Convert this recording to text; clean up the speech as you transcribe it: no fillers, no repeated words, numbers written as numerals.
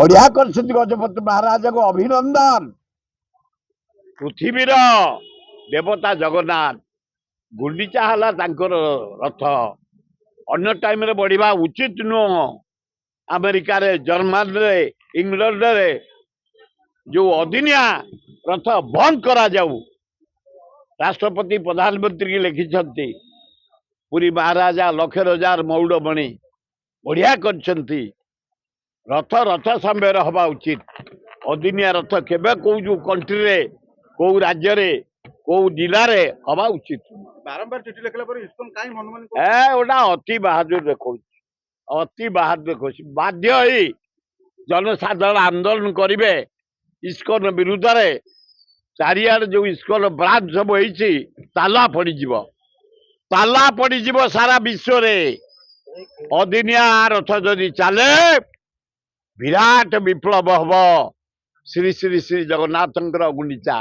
बढ़िया कर गजपति महाराज को अभिनंदन। पृथ्वीर देवता जगन्नाथ गुंडीचा हला तांकर रथ अन्य टाइम रे बढ़िया उचित नुह। अमेरिका रे जर्मन रे इंग्लैंड रे जो अदिनिया रथ बंद करा जाऊ राष्ट्रपति प्रधानमंत्री की लिखिं पुरी महाराजा लक्षर हजार मौड़ बणी बढ़िया करछंती। रथ रथ समय हवा उचित। अदिनिया रथ केबे को जो कंट्री रे को राज्य रे को जिला रे हवा उचित। बारंबार चिठी लिखला पर इस्कन काई मनमानी ओटा अति बहादुर देखो अति बहादुर देखो बाध्य ही जनसाधारण आंदोलन करेंगे इस्कन विरुद्ध रे चारियार जो इस्कन ब्रांच सब होईची ताला पड़ी जीव सारा विश्व रे। अदिनिया रथ जदि चले विराट विप्लव हम श्री श्री श्री जगन्नाथ गुंडीचा।